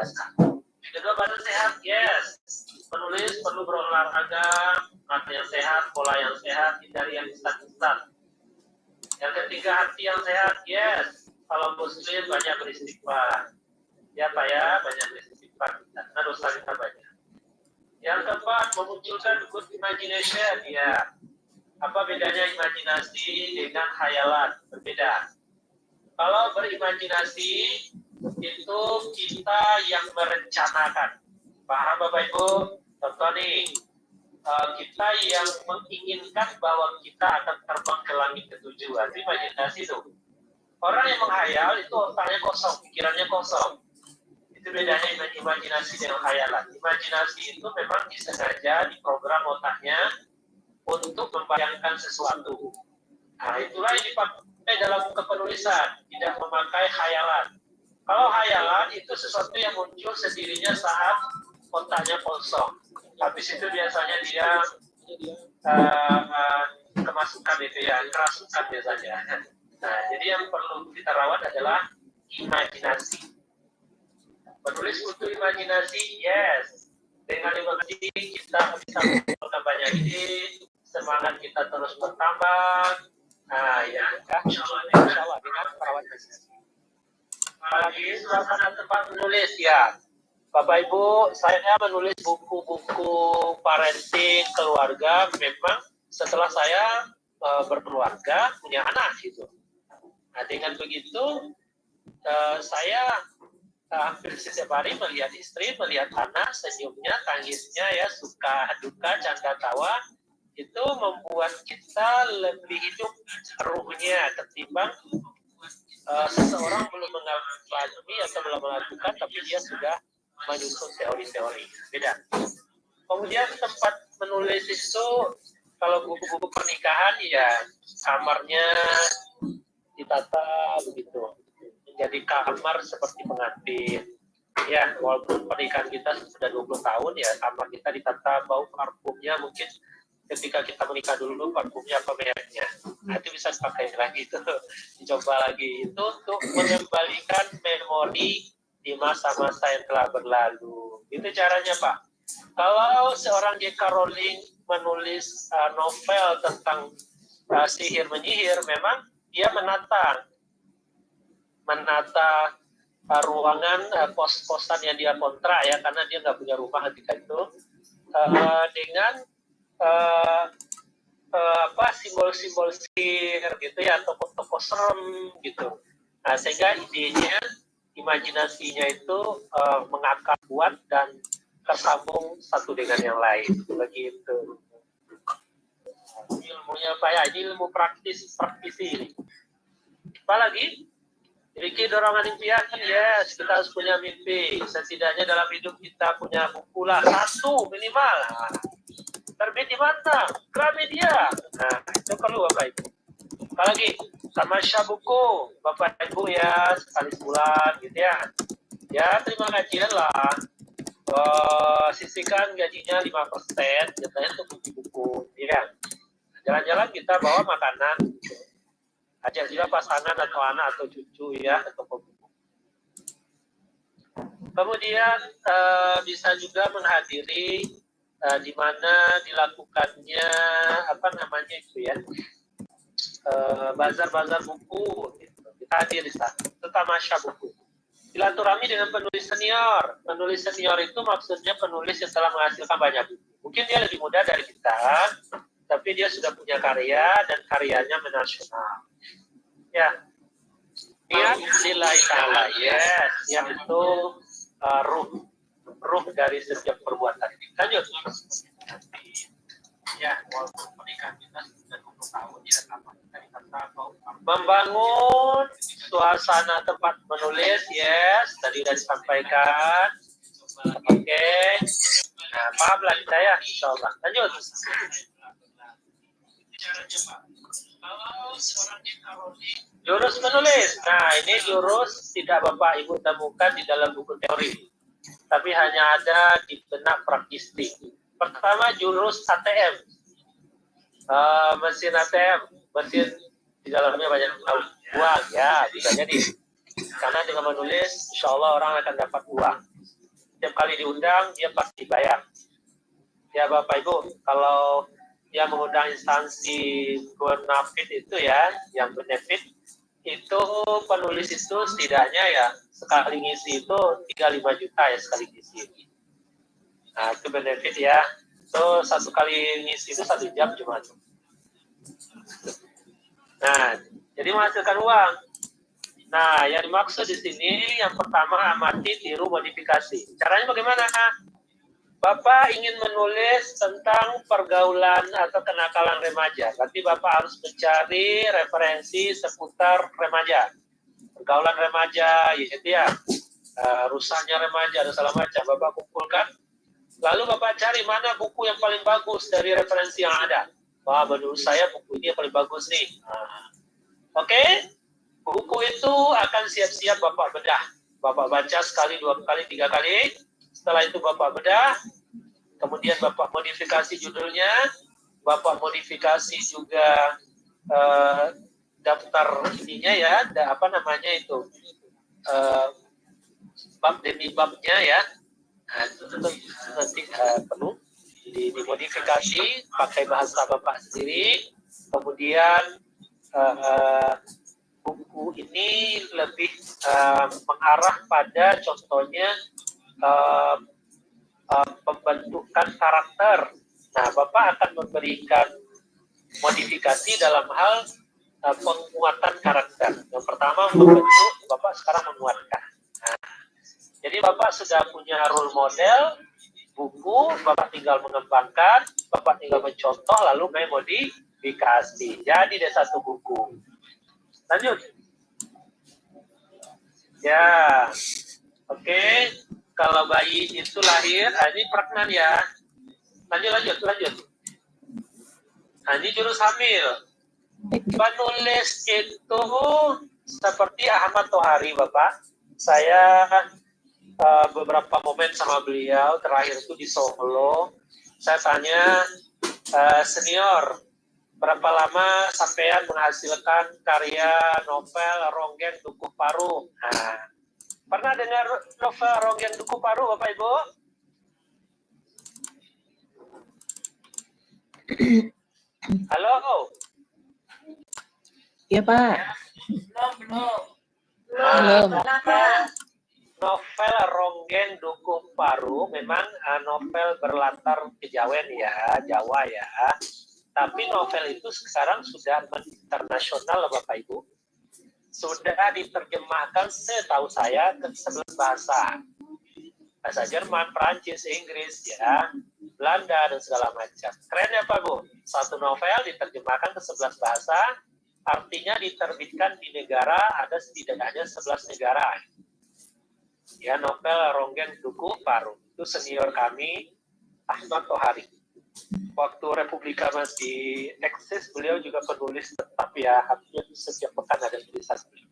biasa. Kedua, badan sehat, yes. Penulis perlu berolahraga, makan yang sehat, pola yang sehat, hindari yang instan-instan. Yang ketiga, hati yang sehat, yes. Kalau muslim banyak beristighfar. Ya Pak ya, banyak beristighfar. Karena dosa kita banyak. Yang keempat, memunculkan good imagination, ya. Apa bedanya imajinasi dengan khayalan? Berbeda. Kalau berimajinasi, itu kita yang merencanakan. Paham Bapak Ibu? Contoh nih, kita yang menginginkan bahwa kita akan terbang ke langit ketujuh. Itu imajinasi tuh. Orang yang menghayal itu otaknya kosong, pikirannya kosong. Itu bedanya imajinasi dengan khayalan. Imajinasi itu memang disengaja diprogram otaknya untuk membayangkan sesuatu. Nah, itulah yang dipakai dalam kepenulisan, tidak memakai khayalan. Kalau khayalan itu sesuatu yang muncul sendirinya saat otaknya kosong. Habis itu biasanya dia kemasukan itu ya, kerasukan biasanya. Nah, jadi yang perlu kita rawat adalah imajinasi. Penulis butuh imajinasi, yes. Dengan imajinasi kita bisa mengumpulkan banyak ide, semangat kita terus bertambah. Nah, ya, insya Allah dengan perawat imajinasi. Apalagi suasana tempat menulis, ya. Bapak Ibu, saya menulis buku-buku parenting keluarga memang setelah saya berkeluarga, punya anak gitu. Nah, dengan begitu saya hampir setiap hari melihat istri, melihat anak, senyumnya, tangisnya, ya, suka, duka, canda tawa, itu membuat kita lebih hidup ruhnya ketimbang seseorang belum mengalami atau belum melakukan, tapi dia sudah menyusun teori-teori. Beda. Kemudian tempat menulis itu, kalau buku-buku pernikahan, ya kamarnya ditata begitu. Menjadi kamar seperti pengantin. Ya, walaupun pernikahan kita sudah 20 tahun, ya kamar kita ditata, bau parfumnya mungkin ketika kita menikah dulu parfumnya apa mereknya. Nah, itu bisa dipakai lagi itu, dicoba lagi. Itu untuk mengembalikan memori di masa-masa yang telah berlalu. Itu caranya, Pak. Kalau seorang J.K. Rowling menulis novel tentang sihir menyihir, memang dia menata ruangan kos-kosan yang dia kontrak, ya, karena dia nggak punya rumah ketika itu, dengan simbol-simbol sihir gitu ya, toko-toko serem gitu. Nah, sehingga idenya, imajinasinya itu mengakar kuat dan tersambung satu dengan yang lain begitu. Ilmunya apa ya? Ini ilmu praktisi ini. Apa lagi? Memiliki dorongan impian, yes, kita harus punya mimpi. Setidaknya dalam hidup kita punya buku lah, satu minimal. Terbit di mana? Gramedia. Nah, itu perlu Bapak Ibu. Apalagi tamasya buku, Bapak Ibu ya, sekali sebulan gitu ya. Ya, terima gajian lah. Sisihkan gajinya 5%, biasanya untuk buku-buku, ya. Jalan-jalan kita bawa makanan. Ajak juga pasangan atau anak atau cucu ya ke toko buku. Kemudian bisa juga menghadiri di mana dilakukannya bazar-bazar buku. Gitu. Kita hadir di sana. Itu tamasya buku. Silaturahmi dengan penulis senior. Penulis senior itu maksudnya penulis yang telah menghasilkan banyak buku. Mungkin dia lebih muda dari kita, tapi dia sudah punya karya dan karyanya menasional. Ya, niat lillahi ta'ala, yes, yang itu ruh dari setiap perbuatan. Lanjut. Ya, walaupun pernikahan kita sudah 20 tahun, ya, membangun suasana tempat menulis, yes, tadi sudah disampaikan. Oke. Nah, pahamlah kita ya, insya Allah. Lanjut. Jurus menulis. Nah, ini jurus tidak Bapak Ibu temukan di dalam buku teori, tapi hanya ada di benak praktistik. Pertama, jurus ATM. Mesin ATM, mesin di dalamnya banyak uang, ya, bisa jadi. Karena dengan menulis, insya Allah orang akan dapat uang. Setiap kali diundang, dia pasti bayar. Ya Bapak Ibu, kalau dia mengundang instansi benefit itu ya, yang benefit, itu penulis itu setidaknya ya, sekali ngisi itu 3-5 juta ya sekali ngisi. Nah, itu benefit ya. So, satu kali ngisi itu 1 jam cuma. Nah, jadi menghasilkan uang. Nah, yang dimaksud di sini yang pertama amati, tiru, modifikasi. Caranya bagaimana? Bapak ingin menulis tentang pergaulan atau kenakalan remaja. Berarti Bapak harus mencari referensi seputar remaja. Pergaulan remaja, yaitu ya, rusaknya remaja dan segala macam. Bapak kumpulkan. Lalu Bapak cari mana buku yang paling bagus dari referensi yang ada. Wah, menurut saya buku ini yang paling bagus nih. Oke? Buku itu akan siap-siap Bapak bedah. Bapak baca sekali, 2 kali, 3 kali. Setelah itu Bapak bedah. Kemudian Bapak modifikasi judulnya. Bapak modifikasi juga daftar ininya ya. Apa namanya itu? Bab demi babnya ya. Nah, itu nanti perlu dimodifikasi pakai bahasa Bapak sendiri. Kemudian buku ini lebih mengarah pada contohnya pembentukan karakter. Nah, Bapak akan memberikan modifikasi dalam hal penguatan karakter. Yang pertama membentuk, Bapak sekarang menguatkan. Nah, jadi Bapak sudah punya role model, buku, Bapak tinggal mengembangkan, Bapak tinggal mencontoh, lalu memodifikasi. Jadi ada satu buku. Lanjut. Ya, oke. Kalau bayi itu lahir, ini pregnan ya. Lanjut. Nah, ini jurus hamil. Penulis itu seperti Ahmad Tohari, Bapak. Saya beberapa momen sama beliau, terakhir itu di Solo. Saya tanya, senior, berapa lama sampean menghasilkan karya novel Ronggeng Dukuh Paru? Nah, pernah dengar novel Ronggeng Dukuh Paru, Bapak Ibu? Halo? Iya, Pak. Belum. Novel Ronggeng Dukuh Paru memang novel berlatar kejawen ya, Jawa ya. Tapi novel itu sekarang sudah internasional, Bapak Ibu. Sudah diterjemahkan setahu saya ke 11 bahasa. Bahasa Jerman, Prancis, Inggris, ya, Belanda, dan segala macam. Keren ya Pak Bu? Satu novel diterjemahkan ke 11 bahasa, artinya diterbitkan di negara, ada setidaknya 11 negara. Ya, novel Ronggeng Dukuh Paru. Itu senior kami, Ahmad Tohari. Waktu Republika masih eksis, beliau juga penulis tetap ya, hampir setiap pekan ada tulisan beliau.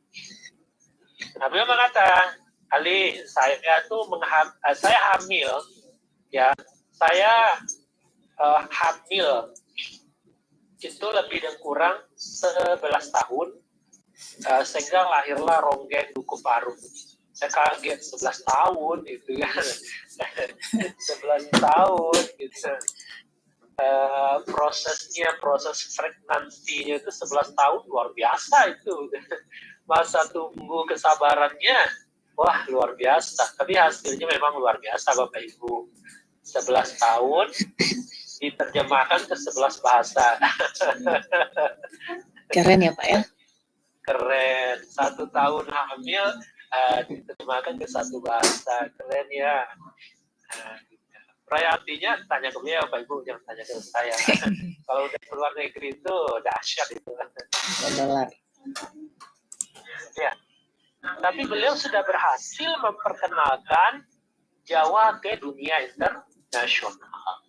Nah, beliau mengatakan, Ali, saya hamil, ya, saya hamil itu lebih dan kurang 11 tahun, sehingga lahirlah Ronggeng Dukuh Paru. Saya kaget 11 tahun itu ya, 11 tahun gitu. Proses pregnancy-nya itu 11 tahun luar biasa itu. Masa tunggu kesabarannya, wah luar biasa. Tapi hasilnya memang luar biasa Bapak Ibu. 11 tahun diterjemahkan ke 11 bahasa. Keren ya Pak ya? Keren. 1 tahun hamil diterjemahkan ke 1 bahasa. Keren ya. Artinya tanya ke beliau Pak Ibu, jangan tanya ke saya. Kalau udah keluar negeri itu dahsyat itu. Dolar. Ya. Tapi beliau sudah berhasil memperkenalkan Jawa ke dunia internasional.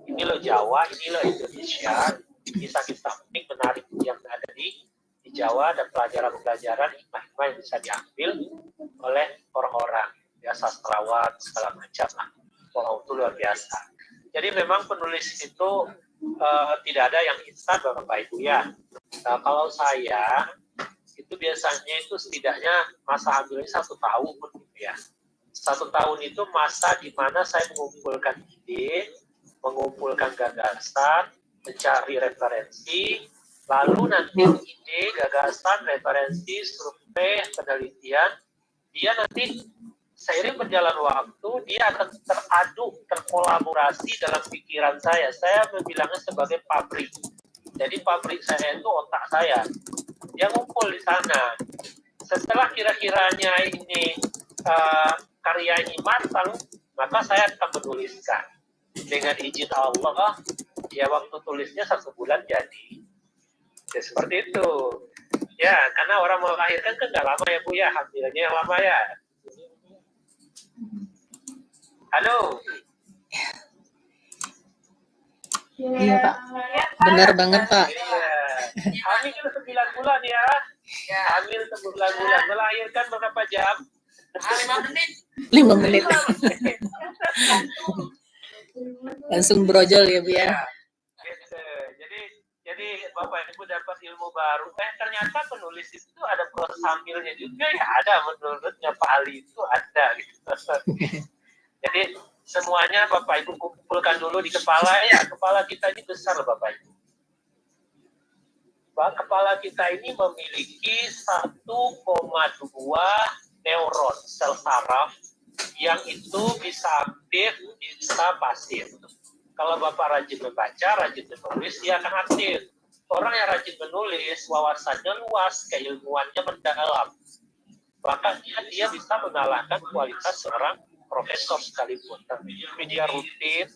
Ini loh Jawa, ini loh Indonesia. Kisah-kisah unik menarik yang ada di Jawa dan pelajaran-pelajaran hikmah-hikmah yang bisa diambil oleh orang-orang, ya sastrawan segala macam lah. Wow, itu luar biasa. Jadi memang penulis itu tidak ada yang instan Bapak Ibu ya. Nah, kalau saya itu biasanya itu setidaknya masa hamilnya 1 tahun gitu ya. 1 tahun itu masa di mana saya mengumpulkan ide, mengumpulkan gagasan, mencari referensi, lalu nanti ide, gagasan, referensi, survei, penelitian, dia nanti seiring berjalan waktu, dia akan teraduk, terkolaborasi dalam pikiran saya. Saya membilangnya sebagai pabrik. Jadi pabrik saya itu otak saya. Dia ngumpul di sana. Setelah kira-kiranya ini karya ini matang, maka saya akan menuliskan. Dengan izin Allah, ya waktu tulisnya 1 bulan jadi. Ya seperti itu. Ya, karena orang melahirkan kan nggak lama ya Bu ya, hamilnya yang lama ya. Halo. Iya Pak, benar banget Pak. Ya. Hamil 9 bulan ya. Hamil 9 bulan, melahirkan berapa jam? 5 menit. 5 menit. Langsung brojol ya Bu ya. Gitu. Jadi Bapak Ibu dapat ilmu baru. Ternyata penulis itu ada proses hamilnya juga ya, ada menurutnya Pak Ali itu ada gitu. Jadi semuanya Bapak Ibu kumpulkan dulu di kepala ya. Kepala kita ini besar Bapak Ibu. Kepala kita ini memiliki 1,2 neuron sel saraf yang itu bisa aktif, bisa pasif. Kalau Bapak rajin membaca, rajin menulis, dia akan aktif. Orang yang rajin menulis, wawasannya luas, keilmuannya mendalam. Bahkan dia bisa mengalahkan kualitas seorang profesor sekalipun. Tapi dia rutin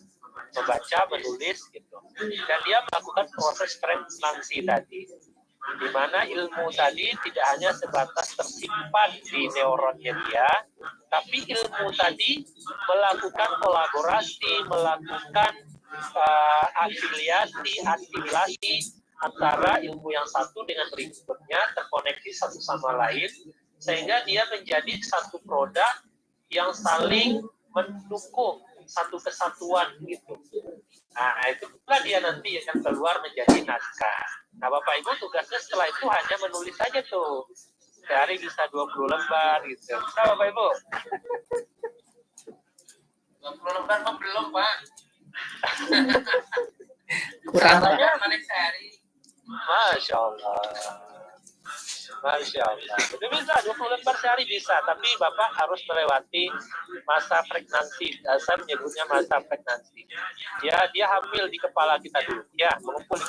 membaca, menulis, gitu. Dan dia melakukan proses translansi tadi, di mana ilmu tadi tidak hanya sebatas tersimpan di neuronnya dia, tapi ilmu tadi melakukan kolaborasi, melakukan afiliasi, asimilasi antara ilmu yang satu dengan berikutnya, terkoneksi satu sama lain, sehingga dia menjadi satu produk yang saling mendukung, satu kesatuan gitu. Nah, itulah dia nanti akan keluar menjadi naskah. Nah, Bapak Ibu tugasnya setelah itu hanya menulis saja tuh. Sehari bisa 20 lembar gitu. Bisa Bapak Ibu? 20 lembar kok belum, Pak. Kurang Pak. Sehari. Masya Allah. Masya Allah. Itu bisa 20 lembar sehari bisa, tapi Bapak harus melewati masa pregnancy. Saya menyebutnya masa pregnancy. Dia hamil di kepala kita dulu. Ya, mengumpul.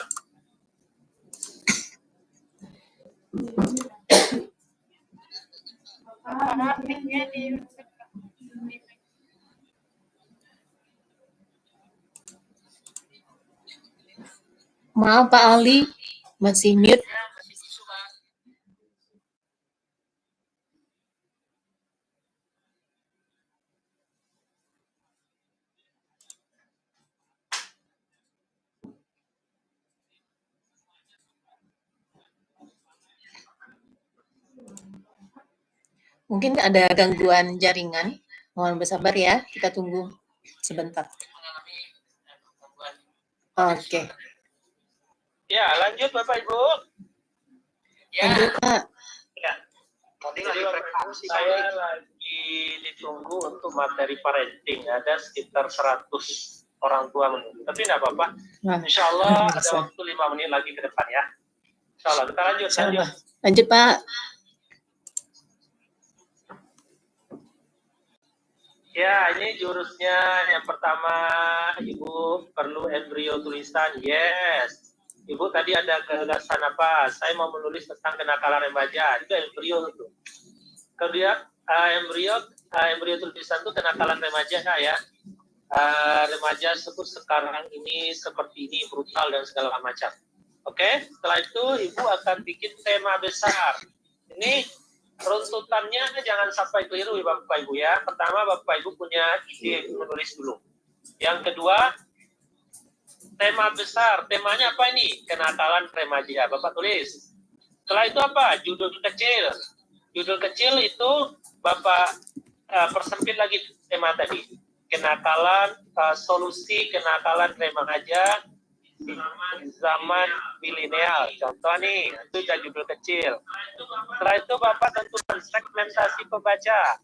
Maaf Pak Ali, masih mute. Mungkin ada gangguan jaringan. Mohon bersabar ya, kita tunggu sebentar. Oke. Ya, lanjut Bapak Ibu. Lanjut Pak. Ya. Jadi Bapak Ibu, saya lagi ditunggu untuk materi parenting. Ada sekitar 100 orang tua menunggu. Tapi tidak apa-apa. Insya Allah ada waktu 5 menit lagi ke depan ya. Insya Allah. Kita lanjut. Lanjut Pak. Ya, ini jurusnya yang pertama, Ibu perlu embrio tulisan. Yes. Ibu tadi ada gagasan apa? Saya mau menulis tentang kenakalan remaja. Itu embrio itu. Kemudian embrio tulisan itu kenakalan remaja ya. Remaja sekarang ini seperti ini, brutal dan segala macam. Oke, setelah itu Ibu akan bikin tema besar. Ini runtutannya jangan sampai keliru Bapak Ibu ya. Pertama Bapak Ibu punya ide menulis dulu. Yang kedua, tema besar. Temanya apa ini? Kenakalan remaja. Bapak tulis. Setelah itu apa? Judul kecil. Judul kecil itu Bapak persempit lagi tema tadi. Kenakalan, solusi kenakalan remaja zaman milenial. Contoh nih, itu jadi judul kecil. Setelah itu Bapak tentukan segmentasi pembaca.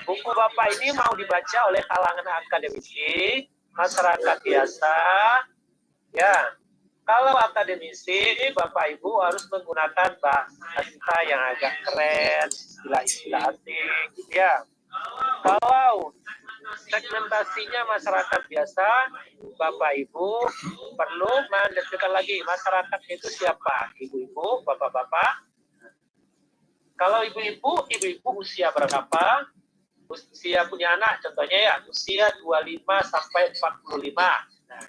Buku Bapak ini mau dibaca oleh kalangan akademisi, masyarakat biasa, ya. Kalau akademisi, Bapak Ibu harus menggunakan bahasa yang agak keren, istilah-istilah asing, ya. Kalau segmentasinya masyarakat biasa, Bapak Ibu perlu mendetailkan lagi masyarakat itu siapa? Ibu-ibu, bapak-bapak. Kalau ibu-ibu usia berapa? Usia punya anak, contohnya ya, usia 25 sampai 45. Nah,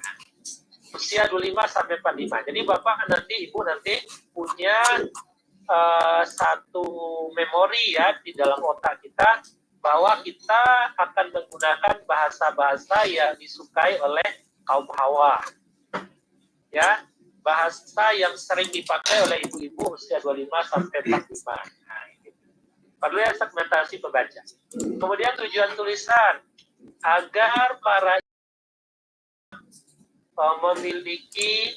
usia 25 sampai 45. Jadi Bapak nanti, Ibu nanti punya satu memori ya di dalam otak kita, bahwa kita akan menggunakan bahasa-bahasa yang disukai oleh kaum hawa. Ya, bahasa yang sering dipakai oleh ibu-ibu usia 25 sampai 45. Nah, ini. Perlu ya segmentasi pembaca. Kemudian tujuan tulisan agar para memiliki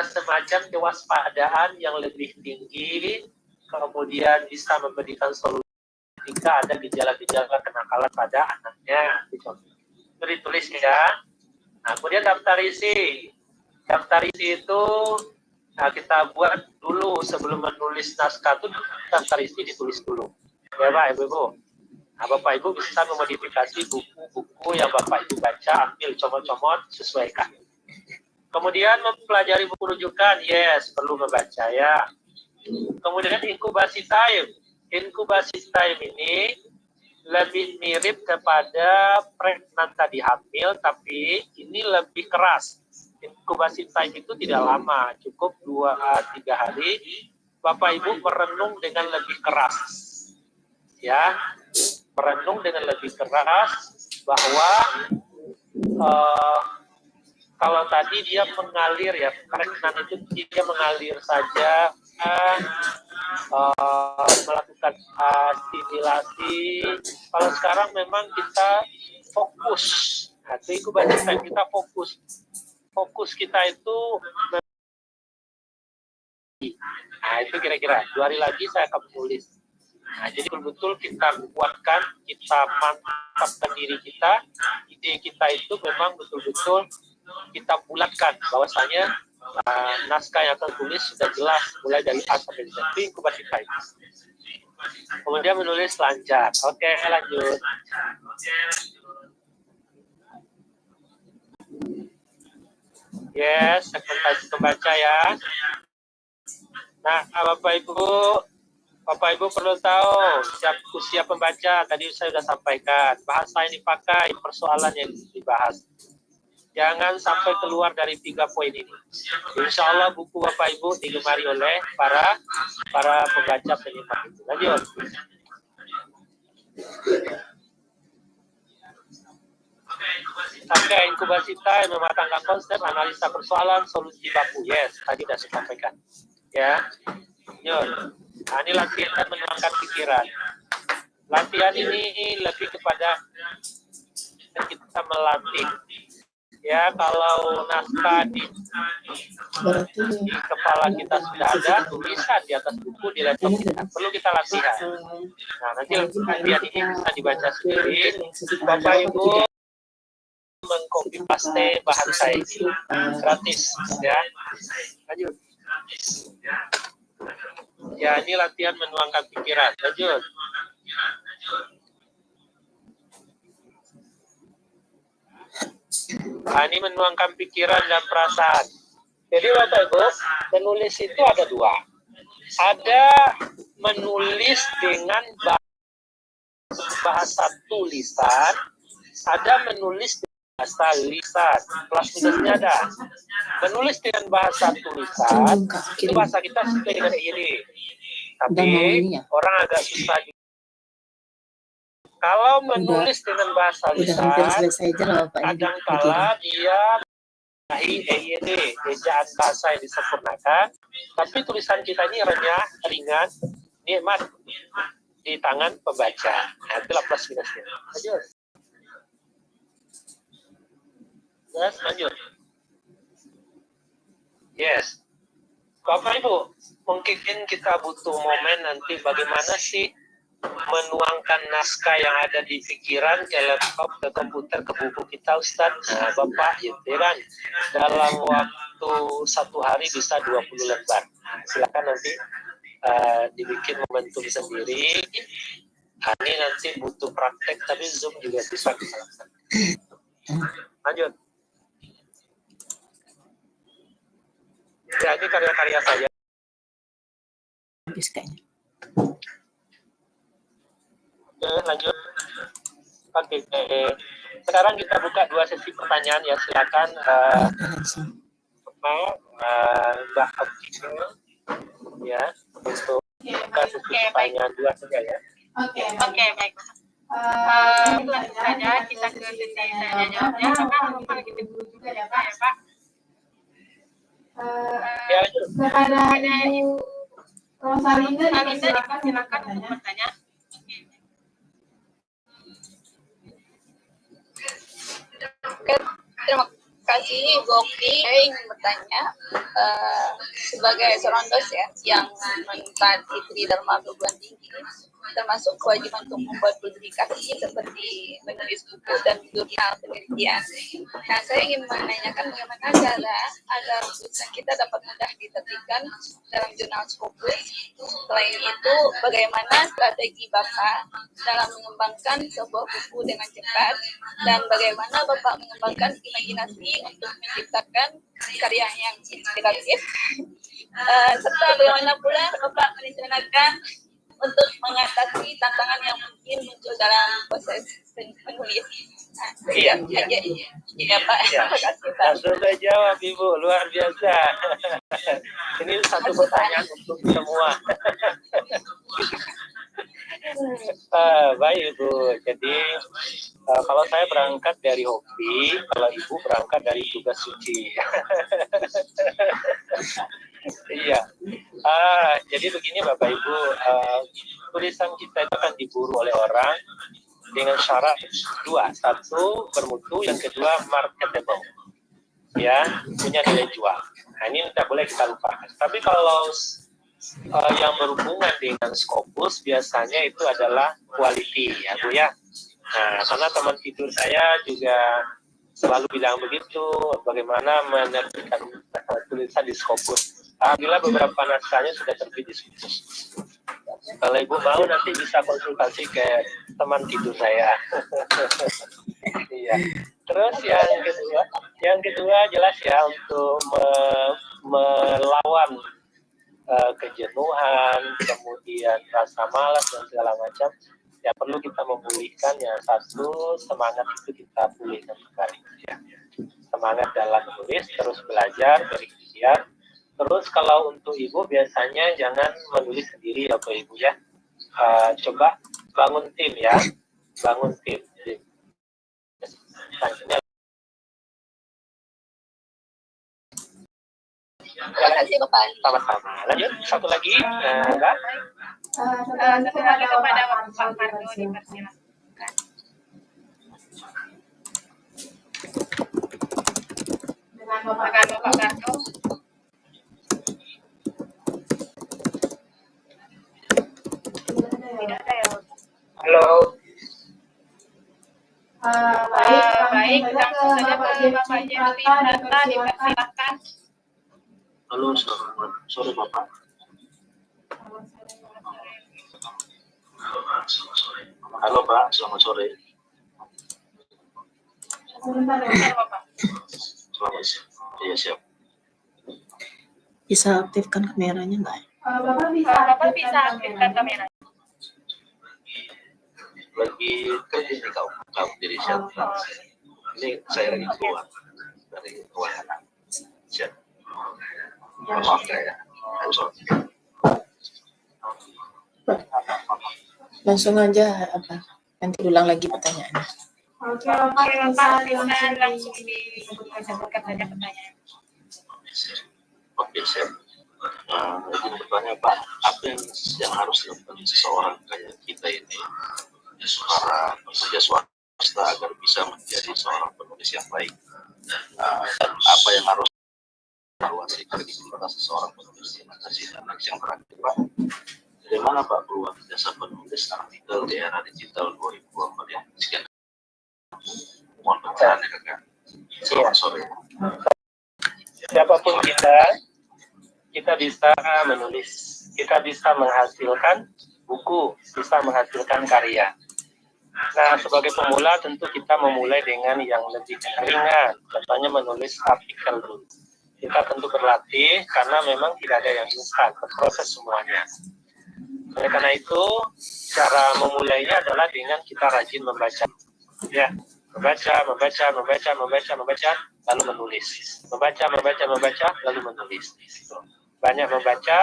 semacam kewaspadaan yang lebih tinggi, kemudian bisa memberikan solusi jika ada gejala-gejala kenakalan pada anaknya. Itu ditulis ya. Nah, kemudian daftar isi. Daftar isi itu kita buat dulu sebelum menulis naskah itu, daftar isi ditulis dulu. Ya Pak, Ibu. Nah, Bapak Ibu bisa memodifikasi buku-buku yang Bapak Ibu baca, ambil comot-comot, sesuaikan. Kemudian mempelajari buku rujukan, yes, perlu membaca ya. Kemudian inkubasi time. Inkubasi time ini lebih mirip kepada pregnant tadi hamil, tapi ini lebih keras. Inkubasi time itu tidak lama, cukup 2-3 hari. Bapak Ibu merenung dengan lebih keras. Ya, merenung dengan lebih keras bahwa kalau tadi dia mengalir ya, pregnant itu dia mengalir saja, melakukan asimilasi. Kalau sekarang memang kita fokus, nah, itu inkubasi time kita fokus kita itu, nah itu kira-kira 2 hari lagi saya akan menulis. Nah, jadi betul-betul kita kuatkan, kita mantapkan diri kita, ide kita itu memang betul-betul kita bulatkan bahwasanya naskah yang akan tulis sudah jelas mulai dari A sampai Z. Itu inkubasi time. Kemudian menulis lancar. Oke, lanjut. Yes, segmentasi pembaca ya. Nah, Bapak Ibu perlu tahu usia pembaca. Tadi saya sudah sampaikan. Bahasa yang dipakai, persoalan yang dibahas. Jangan sampai keluar dari 3 poin ini. Insya Allah buku Bapak Ibu digemari oleh para pembaca penyimak itu. Lanjut. Oke, inkubasi time, mematangkan konsep, analisa persoalan, solusi baku. Yes, tadi sudah saya sampaikan. Ya, lanjut. Nah, ini latihan menuangkan pikiran. Latihan ini lebih kepada kita melatih. Ya, kalau naskah di kepala kita sudah ada, tulisan di atas buku di laptop kita. Perlu kita latihan. Nah, nanti latihan ini bisa dibaca sendiri. Bapak Ibu mengcopy paste bahan saya ini gratis ya. Lanjut. Ya, ini latihan menuangkan pikiran. Lanjut. Nah, ini menuangkan pikiran dan perasaan. Jadi Bapak Ibu, menulis itu ada 2. Ada menulis dengan bahasa tulisan, ada menulis dengan bahasa lisan. Plus minusnya ada. Menulis dengan bahasa tulisan, itu bahasa kita sesuai dengan ini. Tapi orang agak susah. Kalau menulis dengan bahasa lisan, kadang-kala dia EYD, ejaan bahasa yang disempurnakan, tapi tulisan kita ini renyah, ringan, nikmat di tangan pembaca. Nah, itulah plus minusnya. Lanjut. Yes, lanjut. Yes. Bapak Ibu, mungkin kita butuh momen nanti bagaimana sih menuangkan naskah yang ada di pikiran ke laptop, ke komputer, ke buku kita, Ustaz. Nah, Bapak, gitu kan, dalam waktu 1 hari bisa 20 lembar. Silakan nanti dibikin momentum sendiri. Ini nanti butuh praktek, tapi Zoom juga bisa dilakukan. Lanjut. Ya, ini karya-karya saya. Habis kayaknya. Oke, lanjut. Oke, sekarang kita buka 2 sesi pertanyaan ya. Silakan Mbak Abdul ya untuk buka sesi pertanyaan 2 saja ya. Oke, baik. Langsung saja kita ke sesi tanya jawabnya karena Bapak lagi diburu juga ya Pak. Ya, lanjut. Kepada Ibu Rosalinda silakan untuk bertanya. Oke, terima kasih Bu Okti. Saya ingin bertanya, sebagai seorang dosen yang mentaati Tridharma perguruan tinggi, termasuk kewajiban untuk membuat publikasi seperti menulis buku dan jurnal penelitian. Nah, saya ingin menanyakan bagaimana cara agar tulisan kita dapat mudah ditertibkan dalam jurnal Scopus. Selain itu, bagaimana strategi Bapak dalam mengembangkan sebuah buku dengan cepat, dan bagaimana Bapak mengembangkan imajinasi untuk menciptakan karya yang inspiratif, serta bagaimana pula Bapak merencanakan untuk mengatasi tantangan yang mungkin muncul dalam proses menulis. Iya, Pak. Ya. Terima kasih, Pak. Langsung saja jawab, Ibu. Luar biasa. Ini satu pertanyaan untuk semua. Baik, Ibu. Jadi, kalau saya berangkat dari hobi, kalau Ibu berangkat dari tugas suci. Iya. Jadi begini Bapak Ibu, tulisan kita itu akan diburu oleh orang dengan syarat 2. 1, bermutu, yang kedua marketable. Ya, punya nilai jual. Nah, ini tidak boleh kita lupakan. Tapi kalau yang berhubungan dengan Scopus biasanya itu adalah quality ya Bu ya. Nah, karena teman tidur saya juga selalu bilang begitu, bagaimana menerbitkan tulisan di Scopus. Alhamdulillah beberapa naskahnya sudah terbit di Scopus. Kalau Ibu mau nanti bisa konsultasi ke teman tidur saya. Iya. Terus yang kedua jelas ya, untuk melawan kejenuhan, kemudian rasa malas dan segala macam, ya perlu kita memulihkan. Yang satu, semangat itu kita pulihkan kembali ya. Semangat dalam menulis, terus belajar, berikhtiar. Terus kalau untuk Ibu biasanya jangan menulis sendiri ya Bapak Ibu ya. Coba bangun tim ya, bangun tim. Terima kasih Bapak. Sama-sama. Lanjut, satu lagi, Mbak. Satu lagi kepada Pak Mardo dipersilakan. Dengan Bapak Mardo. Tidak ada ya. Halo. Baik, langsung saja ke Bapak Jeffrey Brata, dipersilakan. Halo, selamat sore Bapak. Halo Pak, selamat sore. Sebentar Bapak. Selamat siang. Iya siap. Bisa aktifkan kameranya nggak? Bapak bisa aktifkan kamera. Lagi kerja di kaum diri siap. Ini saya lagi keluar dari ruangan. Siap. Maaf ya. Langsung aja apa? Nanti ulang lagi pertanyaannya. Oke, Bapak bisa langsung disebutkan saja pertanyaan. Oke, siap. Izin bertanya Pak, apa yang harus dilakukan seseorang kayak kita ini, para pekerja swasta, agar bisa menjadi seorang penulis yang baik? Dan apa yang harus evaluasi kredibilitas seseorang penulis? Terima kasih. Dan yang terakhir Pak, bagaimana Pak peluang jasa penulis artikel di era digital 2024 yang sekian? Mohon pencerahannya Kakak. Selamat sore. Siapapun kita bisa menulis, kita bisa menghasilkan buku, bisa menghasilkan karya. Nah, sebagai pemula tentu kita memulai dengan yang lebih ringan, contohnya menulis artikel dulu. Kita tentu berlatih karena memang tidak ada yang instan, berproses semuanya. Oleh karena itu, cara memulainya adalah dengan kita rajin membaca. Ya, membaca, lalu menulis. Membaca, lalu menulis. Banyak membaca,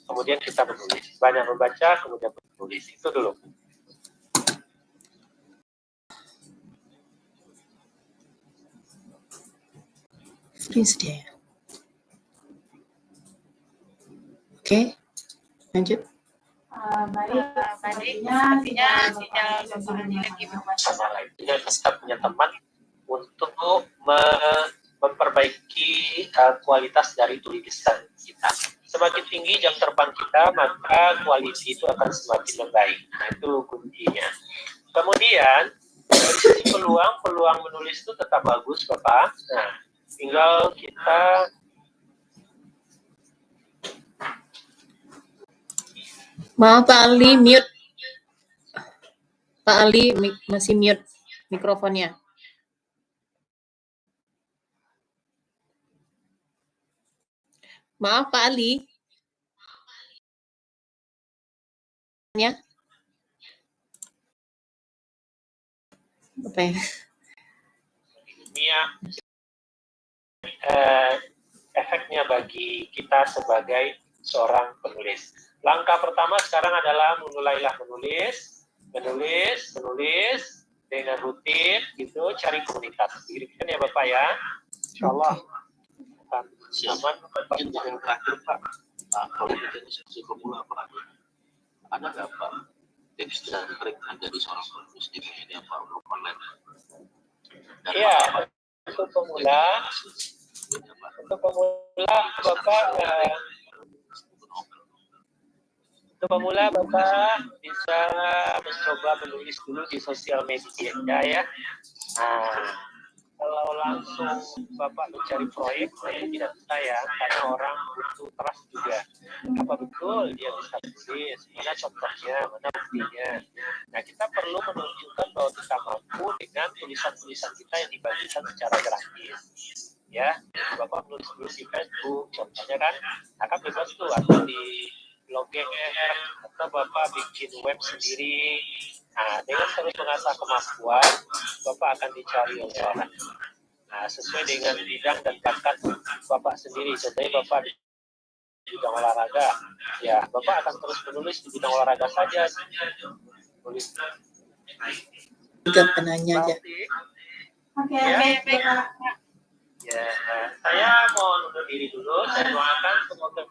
kemudian kita menulis. Banyak membaca, kemudian menulis. Itu dulu. Freeze dia. Oke, lanjut. Baik, sepertinya sinyal Bapak Ali lagi bermasalah. Tidak bisa punya teman untuk memperbaiki kualitas dari tulisan kita. Semakin tinggi jam terbang kita, maka kualitas itu akan semakin membaik. Nah, itu kuncinya. Kemudian dari sisi peluang menulis itu tetap bagus, Bapak. Nah, tinggal kita Maaf Pak Ali, mute. Pak Ali masih mute mikrofonnya. Maaf Pak Ali. Ya. Apa ya? Efeknya bagi kita sebagai seorang penulis. Langkah pertama sekarang adalah mulailah menulis dengan rutin gitu, cari komunitas. Dirikan ya Bapak ya. Insyaallah aman. Bapak yang terakhir Pak, kalau kita diskusi pemula Pak, ada nggak Pak tips dan trik menjadi seorang penulis di media Pak untuk online? Iya, untuk pemula Bapak bisa mencoba menulis dulu di sosial media ya. Nah, kalau langsung Bapak mencari proyek tidak bisa ya, karena orang butuh trust juga. Apa betul dia bisa tulis? Mana contohnya? Mana buktinya? Nah, kita perlu menunjukkan bahwa kita mampu dengan tulisan-tulisan kita yang dibagikan secara gratis. Ya, Bapak menulis di Facebook, contohnya kan, akan bebas tuh, atau di blogger, atau Bapak bikin web sendiri. Nah, dengan terus mengasah kemampuan, Bapak akan dicari oleh orang. Nah, sesuai dengan bidang dan bakat Bapak sendiri. Contohnya Bapak di bidang olahraga, ya Bapak akan terus menulis di bidang olahraga saja. Tulis. Tiga penanya aja. Oke, Ya. baik. Ya, saya mohon undur diri dulu. Saya doakan semoga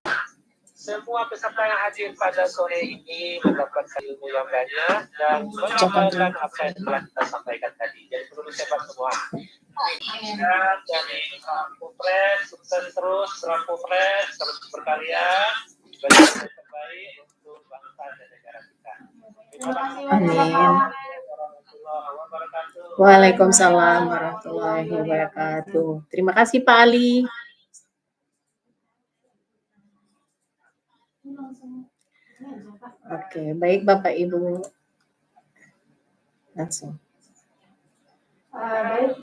semua peserta yang hadir pada sore ini mendapatkan ilmu yang banyak dan mengamalkan apa yang telah kita sampaikan tadi. Jadi penulis hebat semua. Dari Pupres, sukses terus, Pupres, terus berkarya, bagi yang terbaik untuk bangsa dan negara kita. Terima kasih. Amin. Waalaikumsalam warahmatullahi wabarakatuh. Terima kasih Pak Ali. Oke, baik Bapak Ibu. Langsung.